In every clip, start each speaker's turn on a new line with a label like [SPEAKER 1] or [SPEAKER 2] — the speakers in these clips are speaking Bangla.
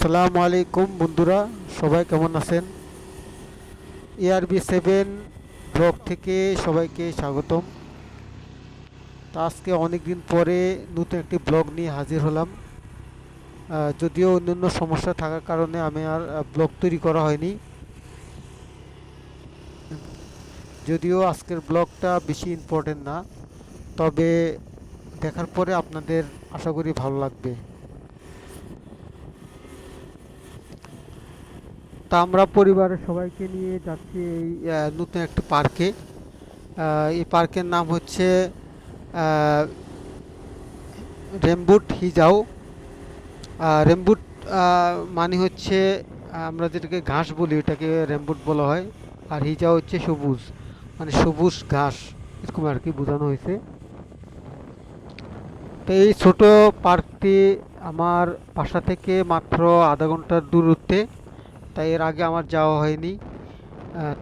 [SPEAKER 1] আসসালামু আলাইকুম বন্ধুরা, সবাই কেমন আছেন? ARB7 ব্লগ থেকে সবাইকে স্বাগতম। তা আজকে অনেক দিন পরে নতুন একটি ব্লগ নিয়ে হাজির হলাম। যদিও অন্যান্য সমস্যা থাকার কারণে আমি আর ব্লগ তৈরি করা হয়নি। যদিও আজকের ব্লগটা বেশি ইম্পর্টেন্ট না, তবে দেখার পরে আপনাদের আশা করি ভালো লাগবে। তা আমরা পরিবারের সবাইকে নিয়ে যাচ্ছি এই নতুন একটি পার্কে। এই পার্কের নাম হচ্ছে রেমবুট হিজাও। রেমবুট মানে হচ্ছে আমরা যেটাকে ঘাস বলি ওটাকে রেমবুট বলা হয়। আর হিজাও হচ্ছে সবুজ, মানে সবুজ ঘাস, এরকম আর কি বোঝানো হয়েছে। তো এই ছোট পার্কটি আমার বাসা থেকে মাত্র আধা ঘন্টার দূরত্বে, তাই এর আগে আমার যাওয়া হয়নি।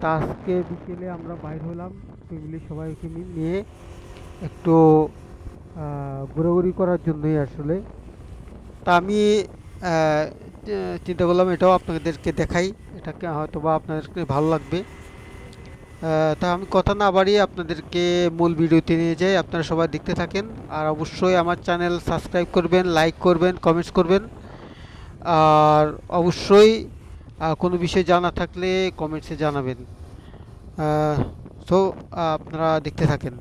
[SPEAKER 1] তা আজকে বিকেলে আমরা বাইর হলাম ফ্যামিলি সবাইকে নিয়ে একটু ঘোরাঘুরি করার জন্যই আসলে। তা আমি চিন্তা করলাম এটাও আপনাদেরকে দেখাই, এটাকে হয়তো বা আপনাদেরকে ভালো লাগবে। তা আমি কথা না বাড়িয়ে আপনাদেরকে মূল ভিডিওতে নিয়ে যাই, আপনারা সবাই দেখতে থাকেন। আর অবশ্যই আমার চ্যানেল সাবস্ক্রাইব করবেন, লাইক করবেন, কমেন্টস করবেন। আর অবশ্যই কোনো বিষয় জানা থাকলে কমেন্টসে জানাবেন। তো আপনারা দেখতে থাকেন।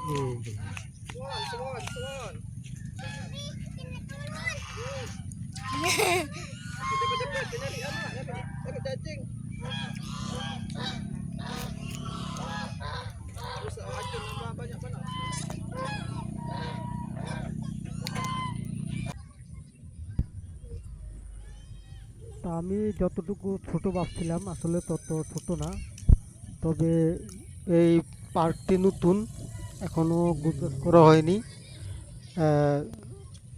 [SPEAKER 1] হুম। তা আমি যতটুকু ছোট ভাবছিলাম আসলে তত ছোট না। তবে এই পার্কটি নতুন, এখনো গোছগাছ করা হয়নি। আহ,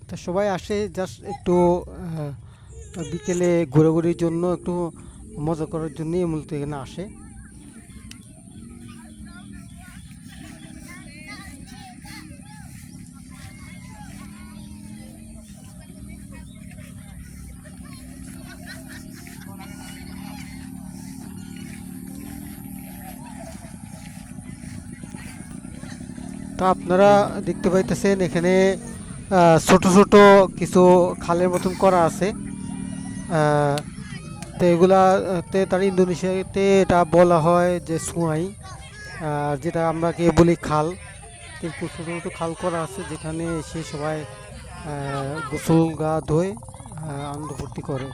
[SPEAKER 1] তা সবাই আসে জাস্ট একটু বিকেলে ঘোরাঘুরির জন্য, একটু মজা করার জন্যই মূলত এখানে আসে। তা আপনারা দেখতে পাইতেছেন এখানে ছোট ছোট কিছু খালের মতন করা আছে। আহ, তো এগুলাতে তার ইন্দোনেশিয়াতে এটা বলা হয় যে সুয়াই, আর যেটা আমরা কে বলি খাল। কিন্তু ছোট ছোট খাল করা আছে যেখানে এসে সবাই গোসল গা ধোয়, আনন্দ ফুর্তি করে।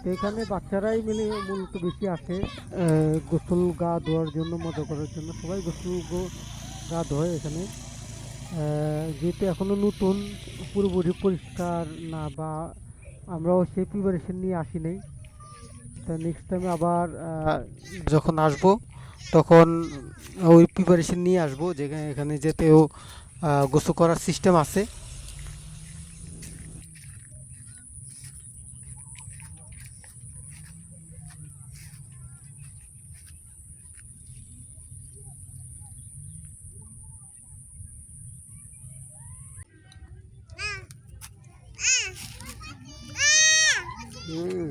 [SPEAKER 1] তো এখানে বাচ্চারাই মিলে মূলত বেশি আসে গোসল গা ধোয়ার জন্য, মজা করার জন্য। সবাই গা ধোয় এখানে। যেহেতু এখনো নতুন, পুরোপুরি পরিষ্কার না, বা আমরাও সেই প্রিপারেশন নিয়ে আসি নাই। তা নেক্সট টাইম আবার যখন আসবো তখন ওই প্রিপারেশন নিয়ে আসবো, যেখানে এখানে যেতেও গোসল করার সিস্টেম আছে। হুম।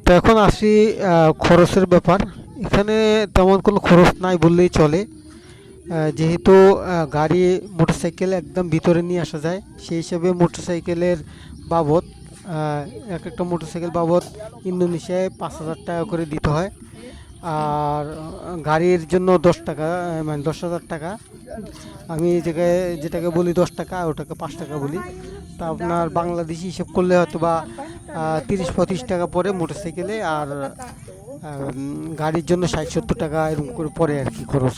[SPEAKER 1] তো এখন আসি খরচের ব্যাপার। এখানে তেমন কোনো খরচ নাই বললেই চলে। যেহেতু গাড়ি মোটরসাইকেল একদম ভিতরে নিয়ে আসা যায়, সেই হিসাবে মোটরসাইকেলের বাবদ এক একটা মোটরসাইকেল বাবদ ইন্দোনেশিয়ায় 5,000 টাকা করে দিতে হয়। আর গাড়ির জন্য 10 টাকা, মানে 10,000 টাকা। আমি যেটাকে বলি 10 টাকা, ওটাকে 5 টাকা বলি। তা আপনার বাংলাদেশি হিসেব করলে হয়তো বা 30-35 টাকা পরে মোটরসাইকেলে, আর গাড়ির জন্য 60-70 টাকা এরকম করে পড়ে আর কি খরচ।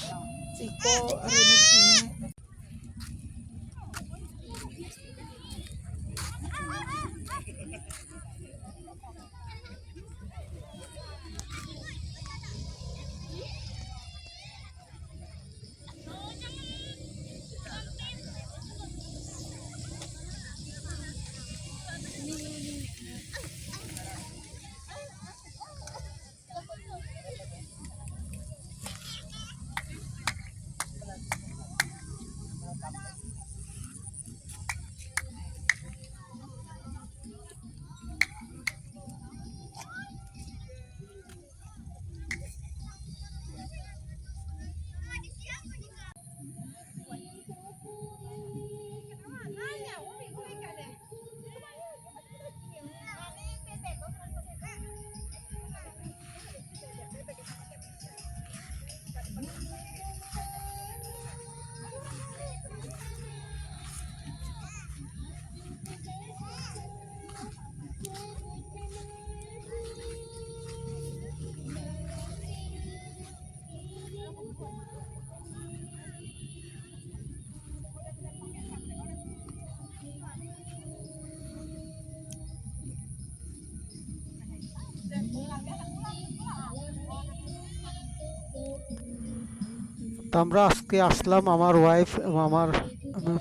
[SPEAKER 1] তো আমরা আজকে আসলাম, আমার ওয়াইফ এবং আমার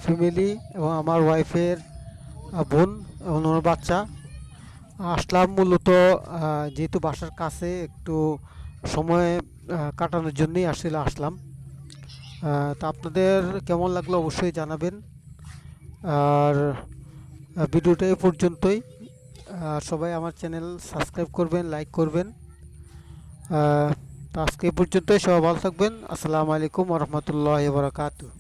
[SPEAKER 1] ফ্যামিলি এবং আমার ওয়াইফের বোন এবং ওনার বাচ্চা। আসলাম মূলত যেহেতু বাসার কাছে একটু সময় কাটানোর জন্যই আসলাম। তা আপনাদের কেমন লাগলো অবশ্যই জানাবেন। আর ভিডিওটা এই পর্যন্তই। সবাই আমার চ্যানেল সাবস্ক্রাইব করবেন, লাইক করবেন। তো আজকে এই পর্যন্তই, সবাই ভালো থাকবেন। আসসালামু আলাইকুম ওয়া রাহমাতুল্লাহি ওয়া বারাকাতুহু।